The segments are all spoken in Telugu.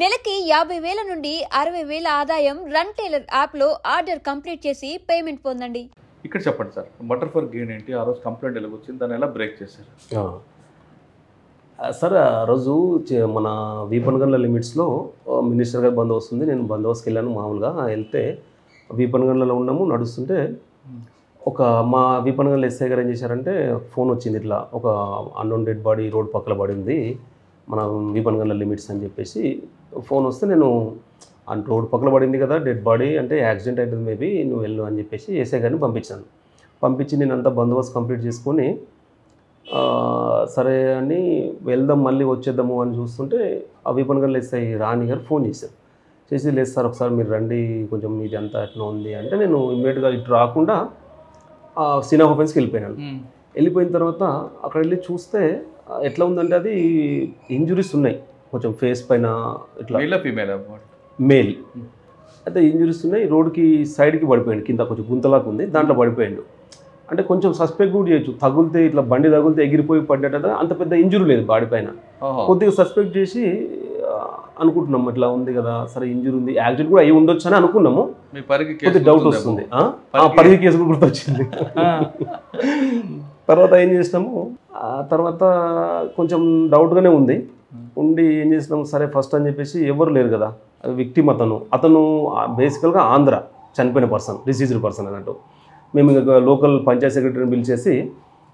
నెలకి 50,000 నుండి 60,000 ఆదాయం రన్ టైలర్ యాప్లో ఆర్డర్ కంప్లీట్ చేసి పేమెంట్ పొందండి. ఇక్కడ చెప్పండి సార్, బటర్ ఫర్ గెయిన్ ఏంటి? ఆ రోజు కంప్లైంట్ ఎలా వచ్చింది, దాన్ని ఎలా బ్రేక్ చేశారు? సార్ ఆ రోజు మన వీపనగండ్ల లిమిట్స్లో మినిస్టర్ గారి బందోబస్తు ఉంది. నేను బందోబస్తుకి వెళ్ళాను. మామూలుగా వెళ్తే వీపనగండ్లలో ఉన్నాము. నడుస్తుంటే ఒక మా వీపనగండ్ల ఎస్ఐ గారు ఏం చేశారంటే ఫోన్ వచ్చింది, ఇట్లా ఒక అన్నోన్ డెడ్ బాడీ రోడ్ పక్కన పడింది మన వీపనగండ్ల లిమిట్స్ అని చెప్పేసి ఫోన్ వస్తే, నేను రోడ్ పక్కన పడింది కదా డెడ్ బాడీ అంటే యాక్సిడెంట్ అవుతుంది మేబీ, నువ్వు వెళ్ళు అని చెప్పేసి ఎస్ఐ గారిని పంపించాను. పంపించి నేను అంతా బందోబస్తు కంప్లీట్ చేసుకొని సరే అని వెళ్దాం మళ్ళీ వచ్చేద్దాము అని చూస్తుంటే ఆ వీపనగండ్ల ఎస్ఐ రాణి గారు ఫోన్ చేశారు. చేసి లేదు సార్ ఒకసారి మీరు రండి, కొంచెం మీది అంతా ఎట్లా ఉంది అంటే, నేను ఇమ్మీడియట్గా ఇటు రాకుండా సీన్ ఆఫ్ అఫెన్స్కి వెళ్ళిపోయినాను. వెళ్ళిపోయిన తర్వాత అక్కడ వెళ్ళి చూస్తే ఎట్లా ఉందంటే అది ఇంజురీస్ ఉన్నాయి కొంచెం ఫేస్ పైన ఇట్లా మేల్ అయితే ఇంజురీస్ ఉన్నాయి. రోడ్కి సైడ్కి పడిపోయాడు, కింద కొంచెం గుంతలాగా ఉంది, దాంట్లో పడిపోయాడు. అంటే కొంచెం సస్పెక్ట్ కూడా చేయొచ్చు, తగులితే ఇట్లా బండి తగిలితే ఎగిరిపోయి పడ్డట, అంత పెద్ద ఇంజురీ లేదు బాడీ పైన. కొద్దిగా సస్పెక్ట్ చేసి అనుకుంటున్నాము ఇట్లా ఉంది కదా, సరే ఇంజురీ ఉంది, యాక్సిడెంట్ కూడా అయ్యి ఉండొచ్చు అని అనుకున్నాము. కొద్దిగా డౌట్ వస్తుంది, పరిధి కేసు కూడా గుర్తొచ్చింది. తర్వాత ఏం చేసినాము, తర్వాత కొంచెం డౌట్గానే ఉంది. ఉండి ఏం చేసినాము, సరే ఫస్ట్ అని చెప్పేసి ఎవరు లేరు కదా, విక్టిమ్ అతను బేసికల్గా ఆంధ్ర చనిపోయిన పర్సన్, డిసీజ్డ్ పర్సన్ అన్నట్టు. మేము లోకల్ పంచాయత్ సెక్రటరీని పిలిచేసి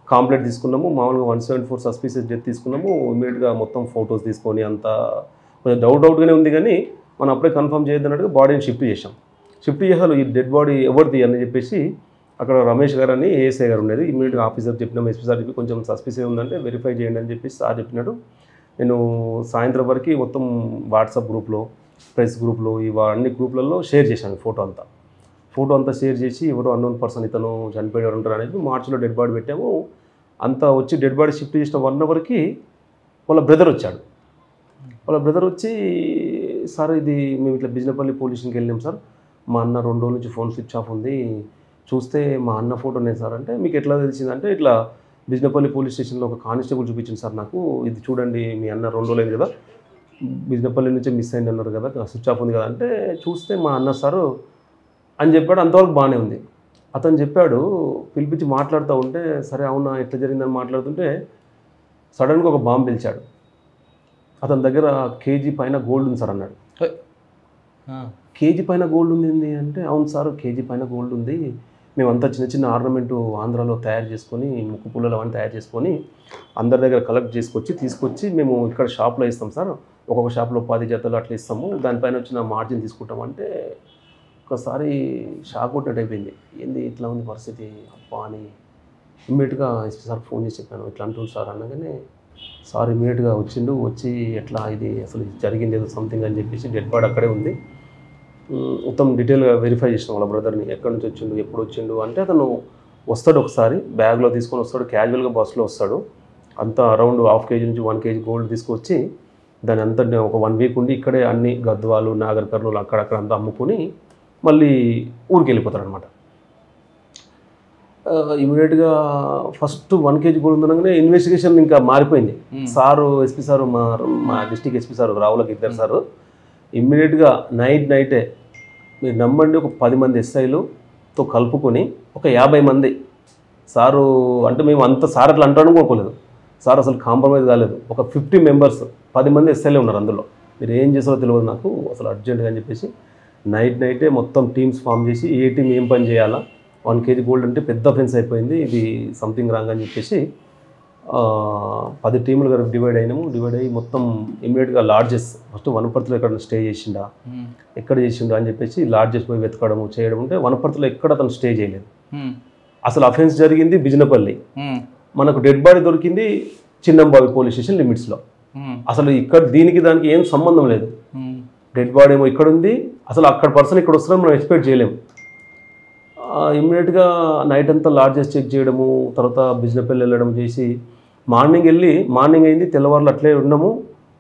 కంప్లైంట్ తీసుకున్నాము. మామూలుగా 174 సస్పీషియస్ డెత్ తీసుకున్నాము. ఇమీడియట్గా మొత్తం ఫొటోస్ తీసుకొని అంతా కొంచెం డౌట్గానే ఉంది, కానీ మనం అప్పుడే కన్ఫర్మ్ చేయొద్దన్నట్టుగా బాడీని షిఫ్ట్ చేసాం. షిఫ్ట్ చేసారు, ఈ డెడ్ బాడీ ఎవరిది అని చెప్పేసి అక్కడ రమేష్ గారు అని ఏఎస్ఐ గారు ఉండేది. ఇమీడియట్గా ఆఫీసర్ చెప్పినాము, ఎస్పీ సార్ చెప్పి కొంచెం సస్పీషియస్ ఉందంటే వెరిఫై చేయండి అని చెప్పి సార్ చెప్పినాడు. నేను సాయంత్రం వరకు మొత్తం వాట్సాప్ గ్రూప్లో, ప్రెస్ గ్రూప్లో, అన్ని గ్రూప్లలో షేర్ చేశాను ఫోటో అంతా షేర్ చేసి ఎవరో అన్నోన్ పర్సన్ ఇతను చనిపోయారు ఉంటారు అనేది మార్చిలో డెడ్ బాడీ పెట్టాము. అంతా వచ్చి డెడ్ బాడీ షిఫ్ట్ చేసిన 1 అవర్కి వాళ్ళ బ్రదర్ వచ్చాడు. వాళ్ళ బ్రదర్ వచ్చి, సార్ ఇది మేము ఇట్లా బిజినపల్లి పోలీస్ స్టేషన్కి వెళ్ళాం సార్, మా అన్న 2 రోజుల నుంచి ఫోన్ స్విచ్ ఆఫ్ ఉంది, చూస్తే మా అన్న ఫోటో నేను సార్ అంటే, మీకు ఎట్లా తెలిసిందంటే ఇట్లా బిజినపల్లి పోలీస్ స్టేషన్లో ఒక కానిస్టేబుల్ చూపించింది సార్ నాకు, ఇది చూడండి మీ అన్న 2 రోజులు అయింది కదా, బిజినపల్లి నుంచే మిస్ అయింది అన్నారు కదా, స్విచ్ ఆఫ్ ఉంది కదా అంటే, చూస్తే మా అన్న సారు అని చెప్పాడు. అంతవరకు బాగానే ఉంది. అతను చెప్పాడు, పిలిపించి మాట్లాడుతూ ఉంటే, సరే అవునా ఎట్లా జరిగిందని మాట్లాడుతుంటే సడన్గా ఒక బాంబు పిలిచాడు. అతని దగ్గర కేజీ పైన గోల్డ్ ఉంది సార్ అన్నాడు. కేజీ పైన గోల్డ్ ఉంది అంటే, అవును సార్ కేజీ పైన గోల్డ్ ఉంది, మేమంతా చిన్న చిన్న ఆర్నమెంటు ఆంధ్రాలో తయారు చేసుకొని, ముక్కు పుల్లలు అవన్నీ తయారు చేసుకొని అందరి దగ్గర కలెక్ట్ తీసుకొచ్చి మేము ఇక్కడ షాప్లో ఇస్తాం సార్, ఒక్కొక్క షాప్లో 10 జతలు అట్లా ఇస్తాము, దానిపైన వచ్చిన మార్జిన్ తీసుకుంటాం అంటే ఒకసారి షాక్ కొట్టినట్టు అయిపోయింది. ఏంది ఇట్లా ఉంది పరిస్థితి అబ్బా అని ఇమ్మీడియట్గా ఎస్పీ సార్ ఫోన్ చేసి చెప్పాను, ఇట్లా అంటుంది సార్ అనగానే సార్ ఇమ్మీడియట్గా వచ్చి ఎట్లా ఇది అసలు జరిగింది ఏదో సంథింగ్ అని చెప్పేసి డెడ్ బాడీ అక్కడే ఉంది. మొత్తం డీటెయిల్గా వెరిఫై చేసిన వాళ్ళ బ్రదర్ని, ఎక్కడి నుంచి వచ్చిండు, ఎప్పుడు వచ్చిండు అంటే, అతను వస్తాడు ఒకసారి బ్యాగ్లో తీసుకొని వస్తాడు, క్యాజువల్గా బస్సులో వస్తాడు. అంతా అరౌండ్ 1/2 kg నుంచి 1 kg గోల్డ్ తీసుకొచ్చి దాని అంతా ఒక 1 వీక్ ఉండి ఇక్కడే అన్ని గద్వాలు, నాగర్ కర్నూలు అక్కడక్కడ అంతా అమ్ముకొని మళ్ళీ ఊరికి వెళ్ళిపోతాడు అనమాట. ఇమీడియట్గా ఫస్ట్ 1 kg గోల్డ్ ఉండగానే ఇన్వెస్టిగేషన్ ఇంకా మారిపోయింది. సారు ఎస్పీ సారు మా డిస్టిక్ ఎస్పీ సారు రావులకి ఇద్దరు సారు ఇమ్మీడియట్గా నైటే మీరు నమ్మండి ఒక 10 మంది ఎస్ఐలతో కలుపుకొని ఒక 50 మంది సారు అంటే, మేము అంత సార్ అట్లా అంటాను అనుకోలేదు. సార్ అసలు కాంప్రమైజ్ కాలేదు. ఒక 50 మెంబర్స్ 10 మంది ఎస్ఐలే ఉన్నారు అందులో. మీరు ఏం చేసారో తెలియదు నాకు అసలు అర్జెంటుగా అని చెప్పేసి నైటే మొత్తం టీమ్స్ ఫామ్ చేసి ఏ టీం ఏం పని చేయాలా, 1 kg గోల్డ్ అంటే పెద్ద అఫెన్స్ అయిపోయింది, ఇది సంథింగ్ రాంగ్ అని చెప్పేసి 10 టీములుగా డివైడ్ అయ్యి మొత్తం ఇమ్మీడియట్గా లాడ్జెస్ ఫస్ట్ వనపర్తిలో ఎక్కడ స్టే చేసిండా, ఎక్కడ చేసిండా అని చెప్పేసి లాడ్జెస్ పోయి వెతకడము చేయడం. అంటే వనపర్తిలో ఎక్కడ అతను స్టే చేయలేదు. అసలు అఫెన్స్ జరిగింది బిజినపల్లి, మనకు డెడ్ బాడీ దొరికింది చిన్నంబావి పోలీస్ స్టేషన్ లిమిట్స్లో. అసలు ఇక్కడ దీనికి దానికి ఏం సంబంధం లేదు. డెడ్ బాడీ ఏమో ఇక్కడ ఉంది, అసలు అక్కడ పర్సన్ ఇక్కడ వస్తున్నారని మనం ఎక్స్పెక్ట్ చేయలేము. ఇమ్మీడియట్గా నైట్ అంతా లాడ్జెస్ చెక్ చేయడము, తర్వాత బిజినపల్లి వెళ్ళడం చేసి మార్నింగ్ అయింది, తెల్లవారులు అట్లే ఉన్నాము.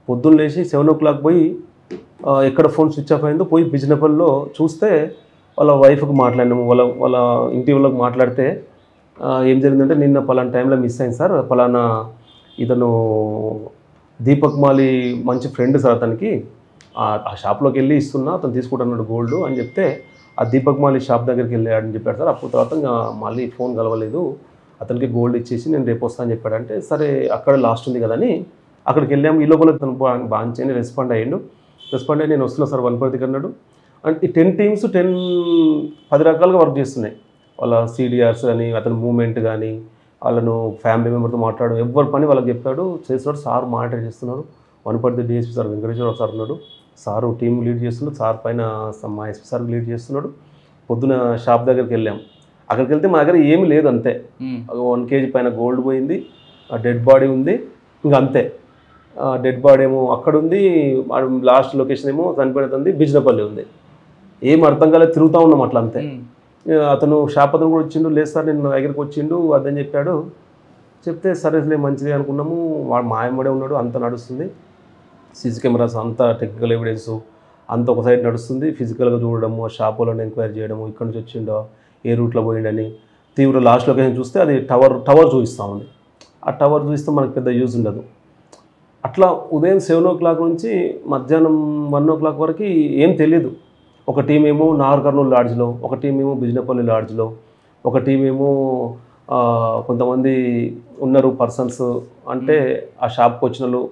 పొద్దున్న లేచి 7 o'clock పోయి ఎక్కడ ఫోన్ స్విచ్ ఆఫ్ అయిందో పోయి బిజినపల్లిలో చూస్తే వాళ్ళ వైఫ్కి మాట్లాడినాము. వాళ్ళ ఇంటి వాళ్ళకి మాట్లాడితే ఏం జరిగిందంటే, నిన్న పలానా టైంలో మిస్ అయింది సార్, పలానా ఇతను దీపక్ మాలి మంచి ఫ్రెండ్ సార్, అతనికి ఆ షాప్లోకి వెళ్ళి ఇస్తున్నా, అతను తీసుకుంటున్నాడు గోల్డ్ అని చెప్తే ఆ దీపక్ మాలి షాప్ దగ్గరికి వెళ్ళాడని చెప్పాడు సార్. అప్పుడు తర్వాత ఇంకా మళ్ళీ ఫోన్ కలవలేదు, అతనికి గోల్డ్ ఇచ్చేసి నేను రేపు వస్తాను అని చెప్పాడంటే, సరే అక్కడ లాస్ట్ ఉంది కదని అక్కడికి వెళ్ళాము. ఈ లోపల తను బాగా రెస్పాండ్ అయ్యిండు. రెస్పాండ్ అయ్యి నేను వస్తున్నా సార్ వనపర్తికి అన్నాడు. అంటే 10 టీమ్స్ 10 రకాలుగా వర్క్ చేస్తున్నాయి. వాళ్ళ CDRs కానీ, అతని మూమెంట్ కానీ, వాళ్ళను ఫ్యామిలీ మెంబర్తో మాట్లాడడం, ఎవరి పని వాళ్ళకి చెప్పాడు, చేస్తున్నాడు. సార్ మానిటర్ చేస్తున్నారు. Wanaparthy DSP sir Venkateswara Rao sir ఉన్నాడు. సారు టీం లీడ్ చేస్తున్నాడు. సార్ పైన మా SP సార్ లీడ్ చేస్తున్నాడు. పొద్దున షాప్ దగ్గరికి వెళ్ళాం. అక్కడికి వెళ్తే మా దగ్గర ఏమీ లేదు, అంతే 1 kg పైన గోల్డ్ పోయింది, డెడ్ బాడీ ఉంది, ఇంకా అంతే. డెడ్ బాడీ ఏమో అక్కడ ఉంది, లాస్ట్ లొకేషన్ ఏమో చనిపోయినది బిజినపల్లి ఉంది. ఏం అర్థం కాలేదు, తిరుగుతూ ఉన్నాం అట్లా అంతే. అతను షాప్ అతను కూడా వచ్చిండు, లేదు సార్ నేను దగ్గరికి వచ్చిండు అదని చెప్పాడు. చెప్తే సరేలే మంచిది అనుకున్నాము. వాడు మాయమడే ఉన్నాడు, అంత నడుస్తుంది. CC కెమెరాస్ అంతా టెక్నికల్ ఎవిడెన్స్ అంత ఒక సైడ్ నడుస్తుంది. ఫిజికల్గా చూడడము, ఆ షాప్ వాళ్ళని ఎంక్వైరీ చేయడము, ఇక్కడ నుంచి వచ్చిండో ఏ రూట్లో పోయిండని. తీవ్ర లాస్ట్ లొకేషన్ చూస్తే అది టవర్ చూపిస్తూ ఉంది. ఆ టవర్ చూస్తే మనకు పెద్ద యూజ్ ఉండదు. అట్లా ఉదయం 7 o'clock నుంచి మధ్యాహ్నం 1 o'clock వరకు ఏం తెలియదు. ఒక టీం ఏమో నాగర్ కర్నూలు లాడ్జ్లో, ఒక టీం ఏమో బిజినపల్లి లాడ్జ్లో, ఒక టీం ఏమో కొంతమంది ఉన్నారు పర్సన్స్, అంటే ఆ షాప్కి వచ్చిన వాళ్ళు.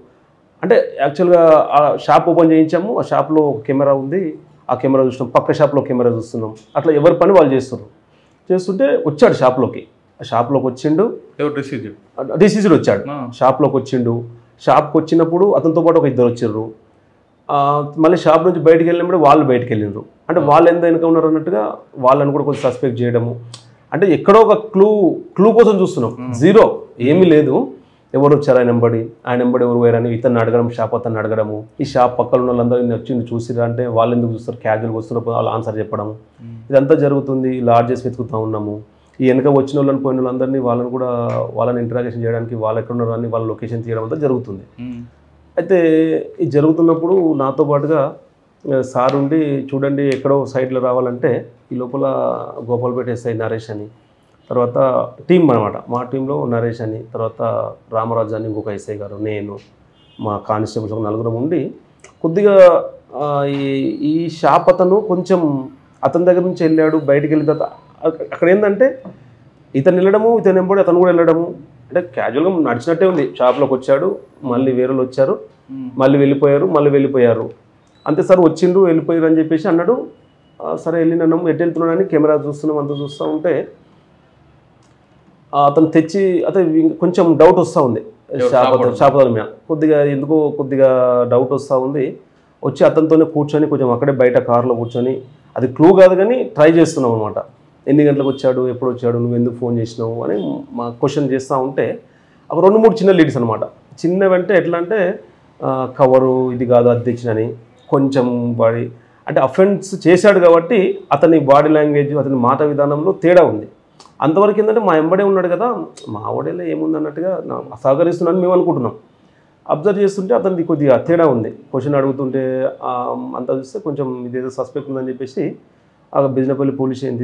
అంటే యాక్చువల్గా ఆ షాప్ ఓపెన్ చేయించాము, ఆ షాప్లో ఒక కెమెరా ఉంది, ఆ కెమెరా చూస్తున్నాం, పక్క షాప్లో కెమెరా చూస్తున్నాం. అట్లా ఎవరి పని వాళ్ళు చేస్తుంటే వచ్చాడు షాప్లోకి. ఆ షాప్లోకి వచ్చిండు, డిసీజ్డ్ వచ్చాడు. షాప్లోకి వచ్చిండు. షాప్కి వచ్చినప్పుడు అతనితో పాటు ఒక 2 వచ్చారు. మళ్ళీ షాప్ నుంచి బయటికి వెళ్ళినప్పుడు వాళ్ళు బయటికి వెళ్ళినారు. అంటే వాళ్ళు ఎంత వెనక ఉన్నారు అన్నట్టుగా వాళ్ళని కూడా కొంచెం సస్పెక్ట్ చేయడము. అంటే ఎక్కడో ఒక క్లూ కోసం చూస్తున్నాం. జీరో, ఏమీ లేదు. ఎవరు వచ్చారు ఆయన నెంబడి ఎవరు పోయారని ఇతన్ని అడగడం, షాప్ అతన్ని అడగడము. ఈ షాప్ పక్కన ఉన్న వాళ్ళందరూ వచ్చి చూసిరా అంటే వాళ్ళు ఎందుకు చూస్తారు, క్యాజువల్గా వస్తున్నప్పుడు వాళ్ళు ఆన్సర్ చెప్పడం, ఇదంతా జరుగుతుంది. లాడ్జెస్ వెతుకుతూ ఉన్నాము. ఈ వెనక వచ్చిన వాళ్ళని పోయిన వాళ్ళందరినీ వాళ్ళని ఇంటరాగేషన్ చేయడానికి వాళ్ళు ఎక్కడ ఉన్నారో అని వాళ్ళ లొకేషన్ తీయడం అంతా జరుగుతుంది. అయితే ఇది జరుగుతున్నప్పుడు నాతో పాటుగా సార్ ఉండి చూడండి ఎక్కడో సైడ్లో రావాలంటే ఈ లోపల గోపాల్పేట SI నరేష్ అని, తర్వాత టీం అనమాట, మా టీంలో నరేష్ అని, తర్వాత రామరాజు అని ఇంకొక SI గారు, నేను, మా కానిస్టేబుల్స్ ఒక 4 ఉండి కొద్దిగా ఈ షాప్ అతను కొంచెం అతని దగ్గర నుంచి వెళ్ళాడు. బయటికి వెళ్ళిన తర్వాత అక్కడ ఏంటంటే ఇతను వెళ్ళడము, ఇతను వెంబడి అతను కూడా వెళ్ళడము. అంటే క్యాజువల్గా నడిచినట్టే ఉంది. షాప్లోకి వచ్చాడు, మళ్ళీ వేరే వచ్చారు, మళ్ళీ వెళ్ళిపోయారు. అంతే సార్ వచ్చిండు వెళ్ళిపోయారు అని చెప్పేసి అన్నాడు. సరే వెళ్ళినాము, ఎటు వెళ్తున్నాడని కెమెరా చూస్తున్నాం, అంతా చూస్తూ ఉంటే అతను తెచ్చి కొంచెం డౌట్ వస్తూ ఉంది షాప్ మీద. కొద్దిగా డౌట్ వస్తూ ఉంది. వచ్చి అతనితోనే కూర్చొని కొంచెం అక్కడే బయట కారులో కూర్చొని, అది క్లూ కాదు కానీ ట్రై చేస్తున్నాం అనమాట. ఎన్ని గంటలకు వచ్చాడు, ఎప్పుడు వచ్చాడు, నువ్వు ఎందుకు ఫోన్ చేసినావు అని మా క్వశ్చన్ చేస్తూ ఉంటే ఒక 2-3 చిన్న లీడ్స్ అనమాట. చిన్నవంటే ఎట్లా అంటే కవరు ఇది కాదు అది తెచ్చినని, కొంచెం బాడీ అంటే అఫెన్స్ చేశాడు కాబట్టి అతని బాడీ లాంగ్వేజ్, అతని మాట విధానంలో తేడా ఉంది. అంతవరకు ఏంటంటే మా ఎంబడే ఉన్నాడు కదా, మా వాడేలో ఏముంది అన్నట్టుగా సహకరిస్తున్నాను మేము అనుకుంటున్నాం. అబ్జర్వ్ చేస్తుంటే అతనికి కొద్దిగా తేడా ఉంది. క్వశ్చన్ అడుగుతుంటే అంతా చూస్తే కొంచెం ఇదేదో సస్పెక్ట్ ఉందని చెప్పేసి ఆ బిజినపల్లి పోలీస్ స్టేషన్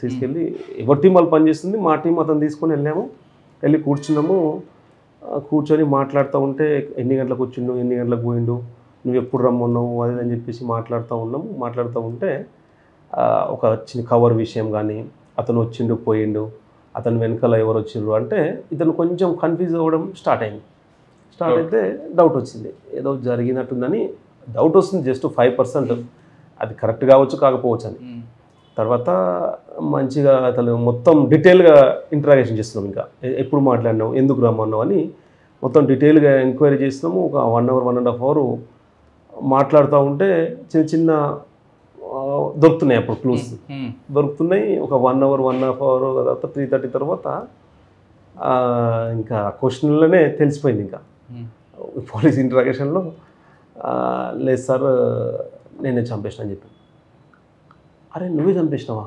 తీసుకెళ్ళి ఎవరి టీం వాళ్ళు పనిచేస్తుంది, మా టీం అతను తీసుకొని వెళ్ళి కూర్చొని మాట్లాడుతూ ఉంటే ఎన్ని గంటలకు వచ్చిండు, ఎన్ని గంటలకు పోయిండు, నువ్వు ఎప్పుడు రమ్మన్నావు అది అని చెప్పేసి మాట్లాడుతూ ఉంటే ఒక చిన్న కవర్ విషయం కానీ, అతను వచ్చిండు పోయిండు, అతను వెనకాల ఎవరు వచ్చిండ్రు అంటే ఇతను కొంచెం కన్ఫ్యూజ్ అవ్వడం స్టార్ట్ అయితే డౌట్ వచ్చింది, ఏదో జరిగినట్టుందని డౌట్ వస్తుంది. జస్ట్ 5%, అది కరెక్ట్ కావచ్చు కాకపోవచ్చు అని. తర్వాత మంచిగా అతను మొత్తం డీటెయిల్గా ఇంటరాగేషన్ చేస్తున్నాం. ఇంకా ఎప్పుడు మాట్లాడినావు, ఎందుకు రమ్మన్నావు అని మొత్తం డీటెయిల్గా ఎంక్వైరీ చేస్తున్నాము. ఒక 1 hour 1.5 hour మాట్లాడుతూ ఉంటే చిన్న దొరుకుతున్నాయి. అప్పుడు క్లూస్ దొరుకుతున్నాయి. ఒక 1 hour 1.5 hour తర్వాత 3:30 తర్వాత ఇంకా క్వశ్చన్లోనే తెలిసిపోయింది. ఇంకా పోలీస్ ఇంటరాగేషన్లో లేదు సార్ నేనే చంపేసిన అని చెప్పి. అరే నువ్వే చంపేసినావా,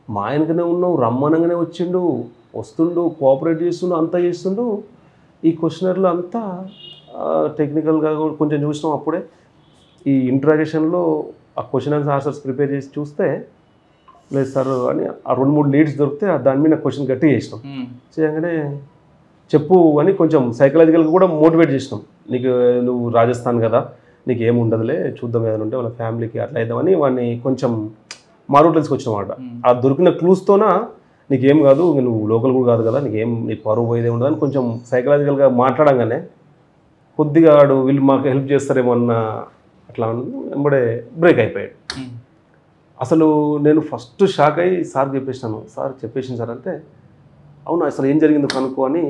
మా ఆయనకనే ఉన్నావు, రమ్మనంగానే వస్తుండు కోఆపరేట్ చేస్తుండు, అంతా చేస్తుండు. ఈ క్వశ్చనర్లో అంతా టెక్నికల్గా కొంచెం చూసినాం. అప్పుడే ఈ ఇంటరాగేషన్లో ఆ క్వశ్చన్ అండ్ ఆన్సర్స్ ప్రిపేర్ చేసి చూస్తే లేదు సార్ అని ఆ 2-3 లీడ్స్ దొరికితే దాని మీద క్వశ్చన్ గట్టి చేసినాం. చేయగానే చెప్పు అని కొంచెం సైకలాజికల్గా కూడా మోటివేట్ చేసినాం. నువ్వు రాజస్థాన్ కదా, నీకు ఏమి ఉండదులే, చూద్దాం ఏదైనా ఉంటే వాళ్ళ ఫ్యామిలీకి అట్లా వేద్దామని వాడిని కొంచెం మా రూట్లో తీసుకొచ్చినమాట. ఆ దొరికిన క్లూస్తోన నీకేం కాదు, నువ్వు లోకల్ కూడా కాదు కదా, నీ పరువు పోయేదే ఉండదని కొంచెం సైకలాజికల్గా మాట్లాడంగానే కొద్దిగా వాడు వీళ్ళు మాకు హెల్ప్ చేస్తారేమో అన్న అట్లా వెంబడే బ్రేక్ అయిపోయాడు. అసలు నేను ఫస్ట్ షాక్ అయ్యి సార్ చెప్పేసినాను. సార్ చెప్పేసింది సార్ అంటే, అవును అసలు ఏం జరిగిందో కనుక్కో అని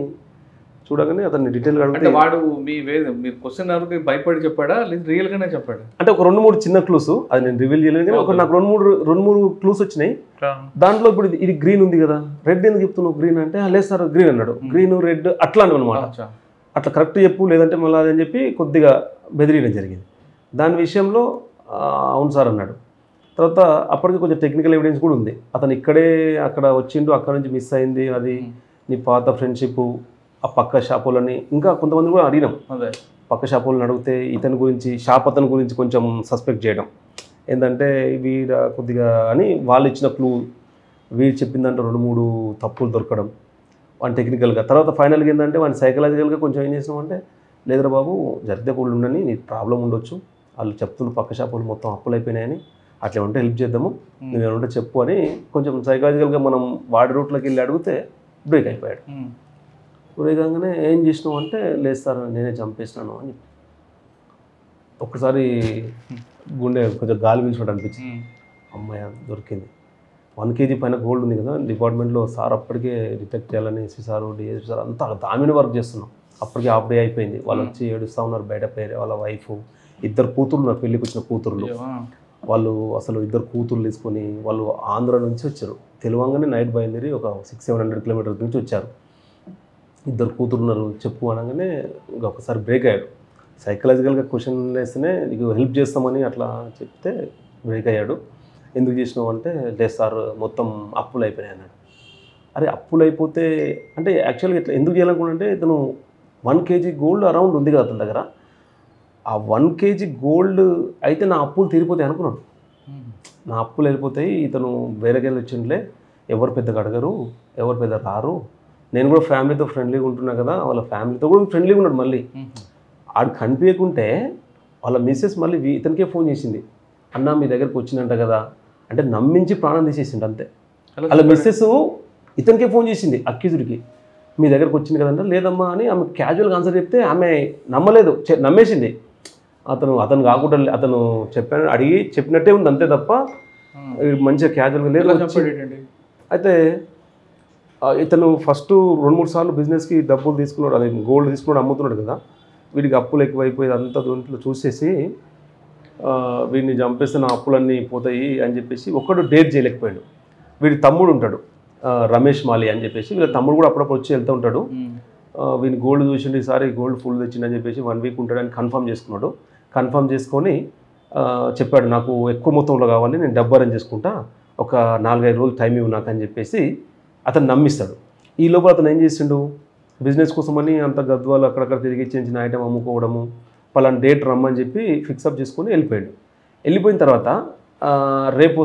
చూడగానే అతన్ని డీటెయిల్గా అంటే వాడు మీరు క్వశ్చన్ ఎవరికి భయపడి చెప్పాడా లేదు రియల్గానే చెప్పాడా? అంటే ఒక 2-3 చిన్న క్లూస్, అది నేను రివీల్ చేయలేదు కానీ ఒక నాకు 2-3 క్లూస్ వచ్చినాయి. దాంట్లో ఇప్పుడు ఇది గ్రీన్ ఉంది కదా, రెడ్ ఎందుకు చెప్తున్నావు గ్రీన్ అంటే, లేదు సార్ గ్రీన్ అన్నాడు. గ్రీన్ రెడ్ అట్లా అనమాట, అట్లా కరెక్ట్ చెప్పు లేదంటే మళ్ళీ అదని చెప్పి కొద్దిగా బెదిరియడం జరిగింది. దాని విషయంలో అవును సార్ అన్నాడు. తర్వాత అప్పటికి కొంచెం టెక్నికల్ ఎవిడెన్స్ కూడా ఉంది. అతను అక్కడ వచ్చిండు, అక్కడ నుంచి మిస్ అయింది, అది నీ పాత ఫ్రెండ్షిప్, ఆ పక్క షాపులని ఇంకా కొంతమంది కూడా అడిగినాం. అదే పక్క షాపులను అడిగితే ఇతని గురించి అతని గురించి కొంచెం సస్పెక్ట్ చేయడం ఏంటంటే వీడ కొద్దిగా అని వాళ్ళు ఇచ్చిన క్లూ, వీడు చెప్పిందంటే 2-3 తప్పులు దొరకడం వాడిని టెక్నికల్గా. తర్వాత ఫైనల్గా ఏంటంటే వాడిని సైకలాజికల్గా కొంచెం ఏం చేసినామంటే, లేదురా బాబు జరిగితే కూడా ఉండని, నీకు ప్రాబ్లం ఉండొచ్చు, వాళ్ళు చెప్తున్న పక్క షాపులు మొత్తం అప్పులు అయిపోయినాయని, అట్లా ఉంటే హెల్ప్ చేద్దాము, నువ్వు ఉంటే చెప్పు అని కొంచెం సైకలాజికల్గా మనం వాడి రూట్లోకి వెళ్ళి అడిగితే బ్రేక్ అయిపోయాడు. బ్రేక్ కాగానే ఏం చేసినావు అంటే, లేదు సార్ నేనే చంపేసినాను అని చెప్పి ఒక్కసారి గుండె కొంచెం గాలి పీల్చినట్టు అనిపించింది. అమ్మాయి దొరికింది. 1 kg పైన గోల్డ్ ఉంది కదా డిపార్ట్మెంట్లో. సార్ అప్పటికే డిటెక్ట్ చేయాలని ఎస్పీ సార్ డిఎస్పీ సార్ అంతా దామిని వర్క్ చేస్తున్నాం. అప్పటికే హాఫ్ డే అయిపోయింది. వాళ్ళు వచ్చి ఏడుస్తూ ఉన్నారు బయట. పేరే వాళ్ళ వైఫ్, 2 కూతుర్లు ఉన్నారు, పెళ్ళికి వచ్చిన కూతుర్లు. వాళ్ళు అసలు 2 కూతుర్లు తీసుకొని వాళ్ళు ఆంధ్ర నుంచి వచ్చారు. తెలివంగానే నైట్ బయలుదేరి ఒక 600-700 కిలోమీటర్స్ నుంచి వచ్చారు. 2 కూతురు ఉన్నారు చెప్పు అనగానే ఇంకా ఒకసారి బ్రేక్ అయ్యాడు. సైకలాజికల్గా క్వశ్చన్ వేస్తేనే నీకు హెల్ప్ చేస్తామని అట్లా చెప్తే బ్రేక్ అయ్యాడు. ఎందుకు చేసినావు అంటే, లేదు సార్ మొత్తం అప్పులు అయిపోయినాయి అన్నాడు. అరే అప్పులు అయిపోతే అంటే యాక్చువల్గా ఇట్లా ఎందుకు చేయాలనుకుంటే, ఇతను 1 kg గోల్డ్ అరౌండ్ ఉంది కదా అతని దగ్గర. ఆ 1 kg గోల్డ్ అయితే నా అప్పులు తీరిపోతాయి అనుకున్నాడు. నా అప్పులు వెళ్ళిపోతాయి, ఇతను వేరేకెళ్ళి వచ్చిండ్లే, ఎవరు పెద్దగా అడగరు, ఎవరు పెద్ద రారు, నేను కూడా ఫ్యామిలీతో ఫ్రెండ్లీగా ఉంటున్నా కదా, వాళ్ళ ఫ్యామిలీతో కూడా ఫ్రెండ్లీగా ఉన్నాడు. మళ్ళీ ఆడు కనిపించకుంటే వాళ్ళ మిస్సెస్ మళ్ళీ ఇతనికే ఫోన్ చేసింది, అన్న మీ దగ్గరకు వచ్చిందంట కదా అంటే నమ్మించి ప్రాణం తీసేసిండు అంతే. వాళ్ళ మిస్సెస్ ఇతనికే ఫోన్ చేసింది అక్యూజుడికి, మీ దగ్గరకు వచ్చింది కదంటే, లేదమ్మా అని ఆమె క్యాజువల్గా ఆన్సర్ చెప్తే ఆమె నమ్మలేదు, నమ్మేసింది. అతను కాకుండా అతను అడిగి చెప్పినట్టే ఉంది అంతే తప్ప మంచిగా క్యాజువల్గా లేదు. అయితే ఇతను ఫస్ట్ 2-3 సార్లు బిజినెస్కి డబ్బులు తీసుకున్నాడు, అది గోల్డ్ తీసుకున్నాడు, అమ్ముతున్నాడు కదా, వీడికి అప్పులు ఎక్కువైపోయేది అంతా దొంట్లో చూసేసి వీడిని చంపేస్తే నా అప్పులన్నీ పోతాయి అని చెప్పేసి ఒక్కడు డేట్ చేయలేకపోయాడు. వీడి తమ్ముడు ఉంటాడు రమేష్ మాలి అని చెప్పేసి, వీళ్ళ తమ్ముడు కూడా అప్పుడప్పుడు వచ్చి వెళ్తూ ఉంటాడు. వీని గోల్డ్ చూసిండు, ఈసారి గోల్డ్ ఫుల్ తెచ్చిండని చెప్పేసి 1 వీక్ ఉంటాడని కన్ఫర్మ్ చేసుకున్నాడు. కన్ఫర్మ్ చేసుకొని చెప్పాడు, నాకు ఎక్కువ మొత్తంలో కావాలి, నేను డబ్బు అరేంజ్ చేసుకుంటా, ఒక 4-5 రోజులు టైం ఇవ్వు నాకు అని చెప్పేసి అతను నమ్మిస్తాడు. ఈ లోపల అతను ఏం చేసిండు, బిజినెస్ కోసమని అంత గద్వాలు అక్కడక్కడ తిరిగి చిన్న ఐటమ్ అమ్ముకోవడము, పలానా డేట్ రమ్మని చెప్పి ఫిక్సప్ చేసుకొని వెళ్ళిపోయాడు. వెళ్ళిపోయిన తర్వాత రేపు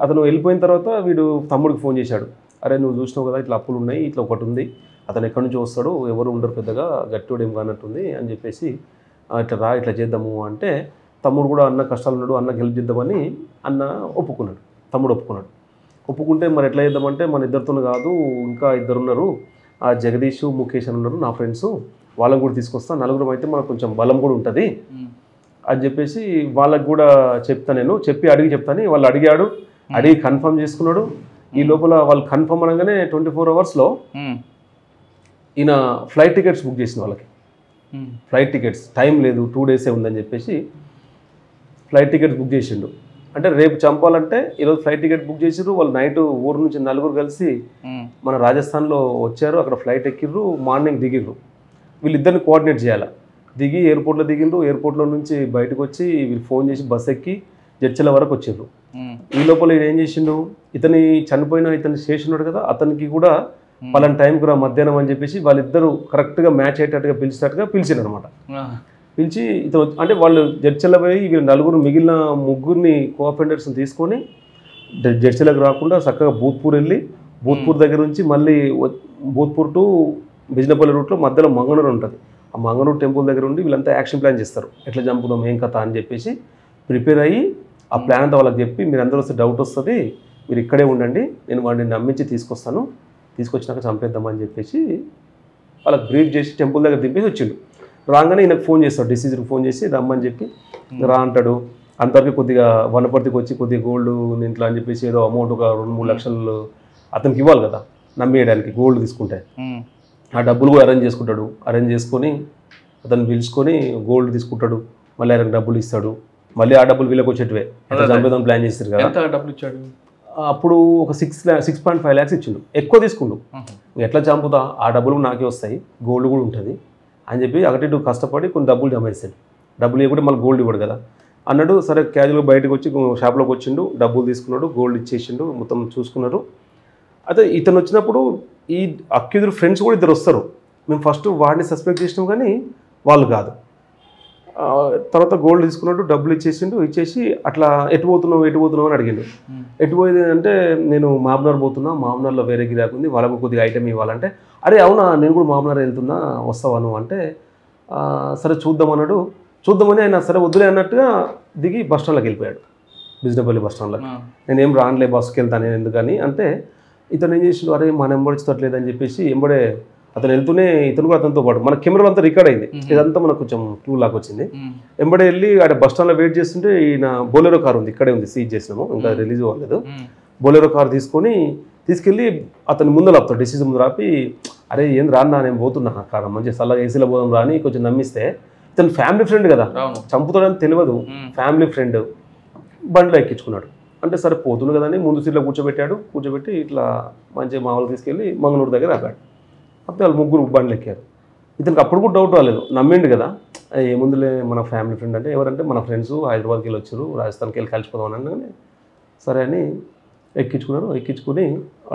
అతను వెళ్ళిపోయిన తర్వాత వీడు తమ్ముడికి ఫోన్ చేశాడు, అరే నువ్వు చూసినావు కదా ఇట్లా అప్పులు ఉన్నాయి, ఇట్లా ఒకటి ఉంది, అతను ఎక్కడి నుంచి వస్తాడు, ఎవరు ఉండరు పెద్దగా, గట్టివాడు ఏం కానట్టుంది అని చెప్పేసి ఇట్లా ఇట్లా చేద్దాము అంటే, తమ్ముడు కూడా అన్న కష్టాలు ఉన్నాడు, అన్నకి హెల్ప్ చేద్దామని అన్న ఒప్పుకున్నాడు. తమ్ముడు ఒప్పుకుంటే మరి ఎట్లా చేద్దామంటే, మన ఇద్దరితో కాదు ఇంకా 2 ఉన్నారు, ఆ జగదీష్ ముఖేష్ అని ఉన్నారు నా ఫ్రెండ్స్, వాళ్ళని కూడా తీసుకొస్తా, 4 అయితే మనకు కొంచెం బలం కూడా ఉంటుంది అని చెప్పేసి వాళ్ళకి కూడా నేను అడిగి చెప్తాను. వాళ్ళు అడిగి కన్ఫర్మ్ చేసుకున్నాడు. ఈ లోపల వాళ్ళు కన్ఫర్మ్ అనగానే 24 అవర్స్లో ఈయన ఫ్లైట్ టికెట్స్ బుక్ చేసిన వాళ్ళకి. ఫ్లైట్ టికెట్స్ టైం లేదు, 2 డేసే ఉందని చెప్పేసి ఫ్లైట్ టికెట్స్ బుక్ చేసిండు. అంటే రేపు చంపాలంటే ఈరోజు ఫ్లైట్ టికెట్ బుక్ చేసిర్రు. వాళ్ళు నైట్ ఊరు నుంచి 4 కలిసి మన రాజస్థాన్లో వచ్చారు, అక్కడ ఫ్లైట్ ఎక్కిర్రు, మార్నింగ్ దిగిర్రు. వీళ్ళిద్దరిని కోఆర్డినేట్ చేయాలి. దిగి ఎయిర్పోర్ట్లో దిగిండ్రు, ఎయిర్పోర్ట్లో నుంచి బయటకు వచ్చి వీళ్ళు ఫోన్ చేసి బస్ ఎక్కి జడ్చల వరకు వచ్చిర్రు. ఈ లోపల ఈయన ఏం చేసిండు, ఇతని స్టేషన్ ఉన్నాడు కదా, అతనికి కూడా పలానా టైంకి రా మధ్యాహ్నం అని చెప్పేసి వాళ్ళిద్దరూ కరెక్ట్గా మ్యాచ్ అయ్యేటట్టుగా పిలిచినట్టు అనమాట. పిలిచి ఇతను అంటే వాళ్ళు జడ్చల పోయి వీళ్ళు 4 మిగిలిన 3 కోఆఫెండర్స్ని తీసుకొని జడ్చలకు రాకుండా చక్కగా భూత్పూర్ వెళ్ళి, భూత్పూర్ దగ్గర నుంచి మళ్ళీ భూత్పూర్ టు బిజినపల్లి రూట్లో మధ్యలో మంగళూరు ఉంటుంది, ఆ మంగళూరు టెంపుల్ దగ్గర ఉండి వీళ్ళంతా యాక్షన్ ప్లాన్ చేస్తారు, ఎట్లా చంపుదాం ఏం కథ అని చెప్పేసి ప్రిపేర్ అయ్యి ఆ ప్లాన్ అంతా వాళ్ళకి చెప్పి మీరు అందరూ వస్తే డౌట్ వస్తుంది, మీరు ఇక్కడే ఉండండి, నేను వాడిని నమ్మించి తీసుకొస్తాను, తీసుకొచ్చినాక చంపేద్దామని చెప్పేసి వాళ్ళకి బ్రీఫ్ చేసి టెంపుల్ దగ్గర దింపేసి వచ్చిండు. రాగానే ఈయనకు ఫోన్ చేస్తాడు, డిసీజర్కి ఫోన్ చేసి రమ్మని చెప్పి రా అంటాడు. అంతవరకు కొద్దిగా వనపర్తికి వచ్చి కొద్దిగా గోల్డ్ ఇంట్లో అని చెప్పేసి ఏదో అమౌంట్ ఒక 2-3 లక్షలు అతనికి ఇవ్వాలి కదా నమ్మేయడానికి గోల్డ్ తీసుకుంటే, ఆ డబ్బులు కూడా అరేంజ్ చేసుకుంటాడు. అరేంజ్ చేసుకొని అతను పిలుచుకొని గోల్డ్ తీసుకుంటాడు, మళ్ళీ ఆయనకు డబ్బులు ఇస్తాడు, మళ్ళీ ఆ డబ్బులు వీళ్ళకి వచ్చేటివే చంపేదాం ప్లాన్ చేస్తారు కదా. డబ్బులు ఇచ్చాడు అప్పుడు ఒక 6.5 lakhs ఇచ్చిండు, ఎక్కువ తీసుకుండు. ఎట్లా చంపుతా, ఆ డబ్బులు నాకే వస్తాయి, గోల్డ్ కూడా ఉంటుంది అని చెప్పి అటు కష్టపడి కొన్ని డబ్బులు జమ చేస్తాడు. డబ్బులు ఇవ్వకుండా మళ్ళీ గోల్డ్ ఇవ్వడు కదా అన్నాడు. సరే క్యాజువల్గా బయటకు వచ్చి షాప్లోకి వచ్చిండు, డబ్బులు తీసుకున్నాడు, గోల్డ్ ఇచ్చేసిండు, మొత్తం చూసుకున్నారు. అయితే ఇతను వచ్చినప్పుడు ఈ అక్యూజర్ ఫ్రెండ్స్ కూడా ఇద్దరు వస్తారు. మేము ఫస్ట్ వాడిని సస్పెక్ట్ చేసినాం కానీ వాళ్ళు కాదు. తర్వాత గోల్డ్ తీసుకున్నాడు, డబ్బులు ఇచ్చేసి అట్లా ఎటు పోతున్నావు అని అడిగిండు. ఎటు పోయేది అంటే నేను మామనార్ పోతున్నా, మామనార్లో వేరే గిరాకు ఉంది, వాళ్ళకు కొద్దిగా ఐటమ్ ఇవ్వాలంటే, అరే అవునా నేను కూడా మామనార్ వెళ్తున్నా వస్తావా నువ్వు అంటే, సరే చూద్దామన్నాడు. చూద్దామని ఆయన సరే వద్దులే అన్నట్టుగా దిగి బస్ స్టాండ్లోకి వెళ్ళిపోయాడు, బిజినపల్లి బస్ స్టాండ్లోకి. నేనేం రానులే బస్కి వెళ్తాను ఎందుకని అంటే, ఇతను ఏం చేసిండు, అరే మన నెంబర్ ఇచ్చట్లేదని చెప్పేసి ఎంబడే అతను వెళ్తూనే ఇతను కూడా అతనితో పాటు మన కెమెరాలో అంతా రికార్డ్ అయింది, ఇదంతా మనకు కొంచెం క్లూ లాగా వచ్చింది. ఎంబడే వెళ్ళి ఆడ బస్ స్టాండ్లో వెయిట్ చేస్తుంటే ఈయన బొలెరో కార్ ఉంది, ఇక్కడే ఉంది, సీజ్ చేసినాము, ఇంకా రిలీజ్ అవ్వలేదు. బొలెరో కార్ తీసుకెళ్ళి అతని ముందర ఆపుతాడు, డిసీజ్ ముందు ఆపి, అరే ఏం రాన్నా నేను పోతున్నా కార్ మంచి చల్లగా ఏసీలో పోదాం రాని కొంచెం నమ్మిస్తే, ఇతను ఫ్యామిలీ ఫ్రెండ్ కదా, చంపుతాడని తెలియదు, ఫ్యామిలీ ఫ్రెండ్ బండిలో ఎక్కించుకున్నాడు. అంటే సరే పోతుంది కదని ముందు సీట్లో కూర్చోబెట్టి ఇట్లా మంచిగా మామూలు తీసుకెళ్ళి మంగళూరు దగ్గర ఆపాడు. అప్పుడు వాళ్ళు ముగ్గురు బండ్లు ఎక్కారు. ఇతనికి అప్పుడు కూడా డౌట్ రాలేదు, నమ్మిండు కదా, ఏముందులే మన ఫ్యామిలీ ఫ్రెండ్ అంటే, ఎవరంటే మన ఫ్రెండ్స్ హైదరాబాద్కి వెళ్ళి వచ్చారు, రాజస్థాన్కి వెళ్ళి కలిసిపోదాం అనగానే సరే అని ఎక్కించుకుని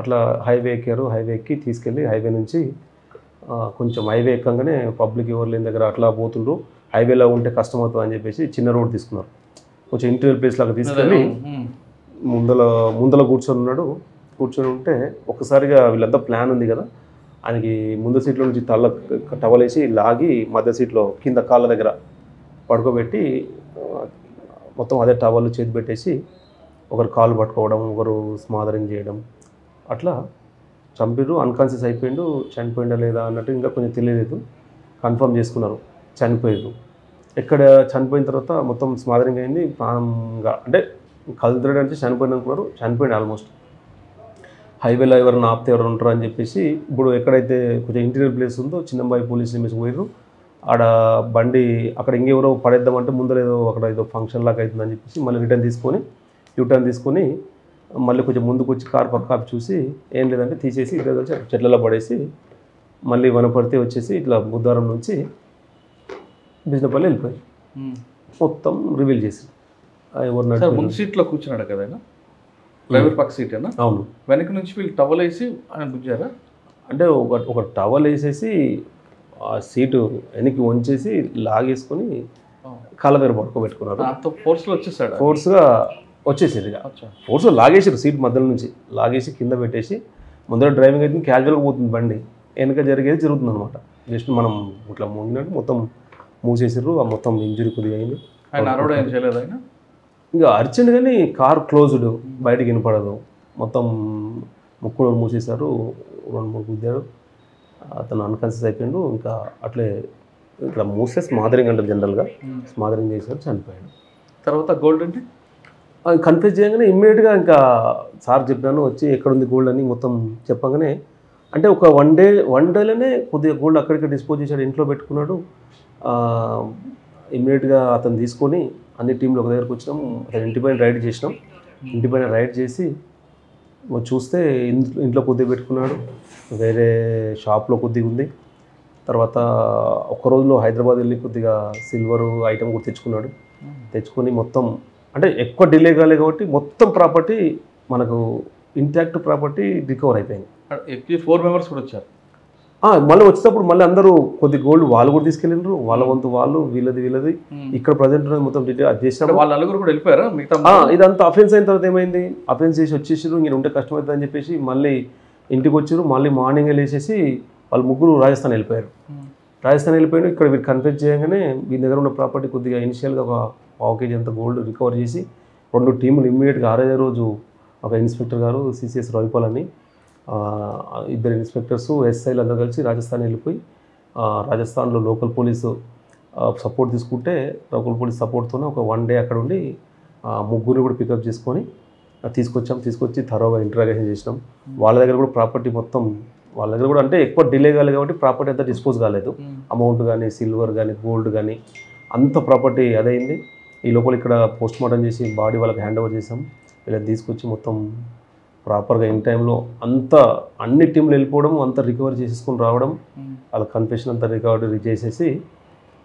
అట్లా హైవే ఎక్కారు. హైవే ఎక్కి తీసుకెళ్ళి హైవే నుంచి కొంచెం హైవే ఎక్కగానే పబ్లిక్ ఎవరు లేని దగ్గర అట్లా పోతుండ్రు, హైవేలో ఉంటే కష్టం అవుతుంది అని చెప్పేసి చిన్న రోడ్ తీసుకున్నారు. కొంచెం ఇంటీరియర్ ప్లేస్ లాగా తీసుకెళ్ళి ముందల కూర్చొని ఉంటే ఒక్కసారిగా వీళ్ళంతా ప్లాన్ ఉంది కదా, ఆయనకి ముందు సీట్లో నుంచి టవలేసి లాగి మధ్య సీట్లో కింద కాళ్ళ దగ్గర పడుకోబెట్టి మొత్తం అదే టవల్ చేతి పెట్టేసి ఒకరు కాళ్ళు పట్టుకోవడం, ఒకరు స్మాదరింగ్ చేయడం, అట్లా చంపిరు. అన్కాన్షియస్ అయిపోయిండు, చనిపోయిండా లేదా అన్నట్టు ఇంకా కొంచెం తెలియలేదు, కన్ఫర్మ్ చేసుకున్నారు చనిపోయారు. ఎక్కడ చనిపోయిన తర్వాత మొత్తం స్మాదరింగ్ అయింది, ప్రాణంగా అంటే కదులుతాడు అంటే చనిపోయిన అనుకున్నారు, చనిపోయింది ఆల్మోస్ట్. హైవేలో ఎవరైనా ఆపితే ఎవరు ఉంటారు అని చెప్పేసి ఇప్పుడు ఎక్కడైతే కొంచెం ఇంటీరియర్ ప్లేస్ ఉందో చిన్నంబాయి పోలీస్ స్టేషన్ పోయారు. ఆడ బండి అక్కడ ఇంకెవరో పడేద్దామంటే ముందర అక్కడ ఏదో ఫంక్షన్ లాగా అవుతుందని చెప్పేసి మళ్ళీ యూటర్న్ తీసుకొని మళ్ళీ కొంచెం ముందుకు వచ్చి కారు పక్క చూసి ఏం లేదంటే తీసేసి ఇద్దరు కలిసి చెట్లలో పడేసి మళ్ళీ వనపర్తి వచ్చేసి ఇట్లా బుద్ధారం నుంచి బిజినపల్లి వెళ్ళిపోయి మొత్తం రివీల్ చేసి ఎవరు ముందు సీట్లో కూర్చున్నాడు కదా, డ్రైవర్ పక్క సీట్ అయినా. అవును, వెనక నుంచి వీళ్ళు టవల్ వేసి ఆయన గుంజారా అంటే ఒక టవల్ వేసేసి ఆ సీటు వెనక్కి వంచేసి లాగేసుకొని కాళ్ళ దగ్గర పడుకోబెట్టుకున్నారు. ఫోర్స్గా వచ్చేసారు, ఫోర్స్గా లాగేసారు, సీట్ మధ్యలో నుంచి లాగేసి కింద పెట్టేసి ముందర డ్రైవింగ్ అయితే క్యాజువల్గా పోతుంది బండి, వెనక జరిగేది జరుగుతుంది అనమాట. జస్ట్ మనం ఇట్లా మూగినట్టు మొత్తం మూసేసారు, ఆ మొత్తం ఇంజురీ కొద్దిగా అయింది. ఇంకా అర్జెంట్ కానీ కార్ క్లోజ్డ్, బయటకు వినపడదు, మొత్తం ముక్కుడు మూసేశారు, 2-3 గుద్దారు, అతను అన్కాన్షియస్ అయిపోయాడు. ఇంకా అట్లే ఇట్లా మూసే స్మాదరింగ్ అంటారు జనరల్గా, స్మాదరింగ్ చేశారు, చనిపోయాడు. తర్వాత గోల్డ్ అంటే కన్ఫ్యూజ్ చేయగానే ఇమ్మీడియట్గా ఇంకా సార్ చెప్పాను వచ్చి ఎక్కడుంది గోల్డ్ అని మొత్తం చెప్పగానే, అంటే ఒక వన్ డేలోనే కొద్దిగా గోల్డ్ అక్కడికి డిస్పోజ్ చేశాడు, ఇంట్లో పెట్టుకున్నాడు. ఇమ్మీడియట్గా అతను తీసుకొని అన్ని టీంలు ఒక దగ్గరకు వచ్చినాం, అతను ఇంటిపైన రైడ్ చేసి చూస్తే ఇంట్లో కొద్దిగా పెట్టుకున్నాడు, వేరే షాప్లో కొద్దిగా ఉంది. తర్వాత ఒక్క రోజులో హైదరాబాద్ వెళ్ళి కొద్దిగా సిల్వర్ ఐటమ్ కూడా తెచ్చుకొని మొత్తం అంటే ఎక్కువ డిలే కాలేదు కాబట్టి మొత్తం ప్రాపర్టీ మనకు ఇంటాక్ట్ ప్రాపర్టీ రికవర్ అయిపోయింది. 4 మెంబర్స్ కూడా వచ్చారు. మళ్ళీ వచ్చేటప్పుడు మళ్ళీ అందరూ కొద్ది గోల్డ్ వాళ్ళు కూడా తీసుకెళ్ళినారు, వాళ్ళ వంతు వాళ్ళు, వీళ్ళది ఇక్కడ ప్రజెంట్ మొత్తం డీటెయిల్ అది చేసినారు. వాళ్ళ నలుగురు కూడా వెళ్ళిపోయారా? ఇదంతా అఫెన్స్ అయిన తర్వాత ఏమైంది, అఫెన్స్ చేసి వచ్చేసారు, ఇంక ఉంటే కష్టమవుతుంది అని చెప్పేసి మళ్ళీ ఇంటికి వచ్చారు. మళ్ళీ మార్నింగ్ వెళ్ళేసేసి వాళ్ళు ముగ్గురు రాజస్థాన్ వెళ్ళిపోయారు. రాజస్థాన్ వెళ్ళిపోయాడు. ఇక్కడ వీరు కన్ఫ్యూజ్ చేయగానే వీరి దగ్గర ఉన్న ప్రాపర్టీ కొద్దిగా ఇనిషియల్గా ఒక 1/2 kg అంత గోల్డ్ రికవర్ చేసి 2 టీములు ఇమ్మీడియట్గా 6వ రోజు ఒక ఇన్స్పెక్టర్ గారు సిసిఎస్ రవిపాల్ అని 2 ఇన్స్పెక్టర్స్ ఎస్ఐలు అందరూ కలిసి రాజస్థాన్ వెళ్ళిపోయి రాజస్థాన్లో లోకల్ పోలీసు సపోర్ట్ తీసుకుంటే లోకల్ పోలీస్ సపోర్ట్తోనే ఒక 1 day అక్కడ ఉండి 3 కూడా పికప్ చేసుకొని తీసుకొచ్చి థరోగా ఇంటరాగేషన్ చేసినాం. వాళ్ళ దగ్గర కూడా ప్రాపర్టీ మొత్తం వాళ్ళ దగ్గర కూడా అంటే ఎక్కువ డిలే కాలేదు కాబట్టి ప్రాపర్టీ అంతా డిస్పోజ్ కాలేదు. అమౌంట్ కానీ సిల్వర్ కానీ గోల్డ్ కానీ అంత ప్రాపర్టీ అదైంది. ఈ లోపల ఇక్కడ పోస్ట్ మార్టం చేసి బాడీ వాళ్ళకి హ్యాండ్ ఓవర్ చేసాం. ఇలా తీసుకొచ్చి మొత్తం ప్రాపర్గా ఇన్ టైంలో అంతా అన్ని టీంలు వెళ్ళిపోవడం అంతా రికవర్ చేసేసుకొని రావడం వాళ్ళ కన్ఫెషన్ అంతా రికవరీ చేసేసి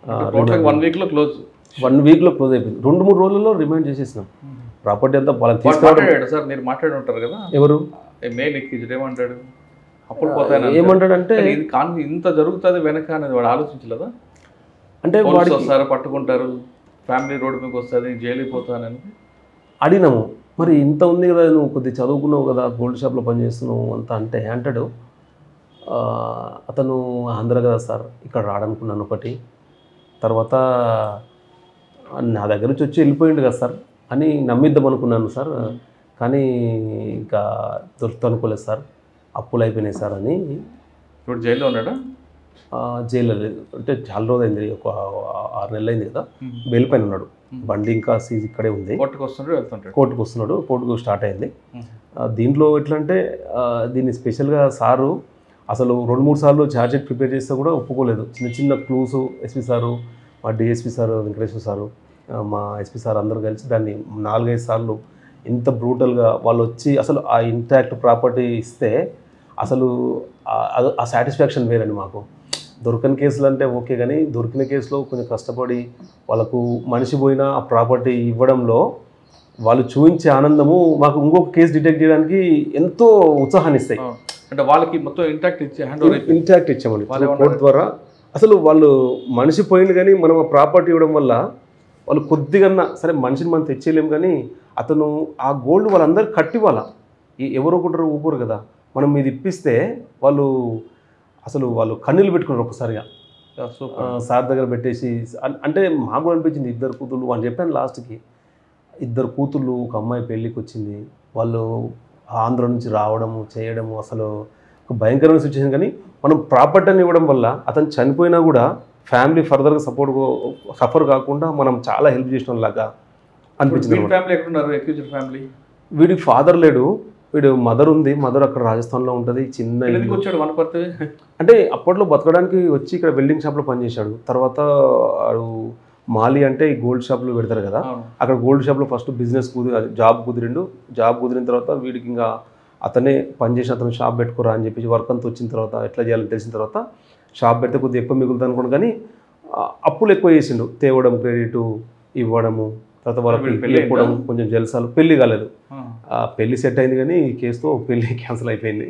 1 weekలో క్లోజ్. 1 weekలో క్లోజ్ అయిపోయింది. 2-3 రోజుల్లో రిమైండ్ చేసేసినాం. ప్రాపర్టీ అంతా వాళ్ళకి తీసుకురావడం. సార్ మీరు మాట్లాడి ఉంటారు కదా, ఎవరు మెయిన్ ఏమంటాడు అప్పుడు పోతాను ఏమంటాడంటే ఇంత జరుగుతుంది వెనక అనేది వాడు ఆలోచించలేదా? అంటే వాడికి వస్తారు పట్టుకుంటారు, ఫ్యామిలీ రోడ్డు మీకు వస్తుంది, జైలుకి పోతానని అడిగినాము. మరి ఇంత ఉంది కదా, నువ్వు కొద్దిగా చదువుకున్నావు కదా, గోల్డ్ షాప్లో పనిచేస్తున్నావు అంతా అంటే అంటాడు అతను ఆంధ్ర కదా సార్, ఇక్కడ రాడనుకున్నాను ఒకటి, తర్వాత నా దగ్గర నుంచి వచ్చి వెళ్ళిపోయిండు కదా సార్ అని నమ్మిద్దాం అనుకున్నాను సార్, కానీ ఇంకా దొరుకుతా అనుకోలేదు సార్, అప్పులు అయిపోయినాయి సార్ అని. ఇప్పుడు జైల్లో ఉన్నాడా? జైల్లో లేదు, అంటే చాలా రోజు అయింది, ఒక 6 నెలలు అయింది కదా. బెయిల్ పైన ఉన్నాడు, బండి ఇంకా సీజ్ ఇక్కడే ఉంది. కోర్టుకు వస్తున్నాడు, కోర్టుకు స్టార్ట్ అయింది. దీంట్లో ఎట్లా అంటే దీన్ని స్పెషల్గా సారు అసలు 2-3 సార్లు ఛార్జ్షీట్ ప్రిపేర్ చేస్తే కూడా ఒప్పుకోలేదు. చిన్న క్లూస్ ఎస్పీ సారు, మా డిఎస్పీ సారు, వెంకటేశ్వర సారు, మా ఎస్పీ సార్ అందరూ కలిసి దాన్ని 4-5 సార్లు ఇంత బ్రూటల్గా వాళ్ళు వచ్చి అసలు ఆ ఇంటాక్ట్ ప్రాపర్టీ ఇస్తే అసలు ఆ సాటిస్ఫాక్షన్ వేరండి మాకు. దొరకని కేసులు అంటే ఓకే, కానీ దొరికిన కేసులో కొంచెం కష్టపడి వాళ్ళకు మనిషి పోయిన ఆ ప్రాపర్టీ ఇవ్వడంలో వాళ్ళు చూపించే ఆనందము మాకు ఇంకొక కేసు డిటెక్ట్ చేయడానికి ఎంతో ఉత్సాహాన్ని ఇస్తాయి. అంటే వాళ్ళకి మొత్తం ఇంటాక్ట్ ఇచ్చామండి కోర్టు ద్వారా. అసలు వాళ్ళు మనిషి పోయింది కానీ మనం ఆ ప్రాపర్టీ ఇవ్వడం వల్ల వాళ్ళు కొద్దిగా సరే మనిషిని మనం తెచ్చేయలేము, కానీ అతను ఆ గోల్డ్ వాళ్ళందరూ కట్టివ్వాల, ఎవరో ఒకరు ఊపురు కదా, మనం ఇది ఇప్పిస్తే వాళ్ళు అసలు వాళ్ళు కన్నీళ్ళు పెట్టుకున్నారు ఒక్కసారిగా. సార్ దగ్గర పెట్టేసి అంటే మాకు కూడా అనిపించింది 2 కూతుళ్ళు అని చెప్పాను. లాస్ట్కి 2 కూతుళ్ళు, ఒక అమ్మాయి పెళ్ళికి వచ్చింది, వాళ్ళు ఆంధ్ర నుంచి రావడము చేయడము అసలు ఒక భయంకరమైన సిచ్యువేషన్. కానీ మనం ప్రాపర్టీని ఇవ్వడం వల్ల అతను చనిపోయినా కూడా ఫ్యామిలీ ఫర్దర్గా సఫర్ కాకుండా మనం చాలా హెల్ప్ చేసిన లాగా అనిపించింది. వీడికి ఫాదర్ లేడు, వీడు మదర్ ఉంది, మదర్ అక్కడ రాజస్థాన్లో ఉంటుంది. చిన్న అంటే అప్పట్లో బతకడానికి వచ్చి ఇక్కడ వెల్డింగ్ షాప్లో పనిచేశాడు. తర్వాత మాలి అంటే ఈ గోల్డ్ షాప్లో పెడతారు కదా, అక్కడ గోల్డ్ షాప్లో ఫస్ట్ బిజినెస్ జాబ్ కుదిరిన తర్వాత వీడికి ఇంకా అతనే పనిచేసి అతను షాప్ పెట్టుకోరా అని చెప్పేసి వర్క్ అంతా వచ్చిన తర్వాత ఎట్లా చేయాలని తెలిసిన తర్వాత షాప్ పెడితే కొద్దిగా ఎక్కువ మిగులుతుంది అనుకోండి, కానీ అప్పులు ఎక్కువ చేసిండు, తేవడం, క్రెడిట్ ఇవ్వడము, తర్వాత వాళ్ళకి చెప్పడం, కొంచెం జల్సాలు. పెళ్లి కాలేదు, పెళ్లి సెట్ అయింది కానీ ఈ కేసుతో పెళ్లి క్యాన్సిల్ అయిపోయింది.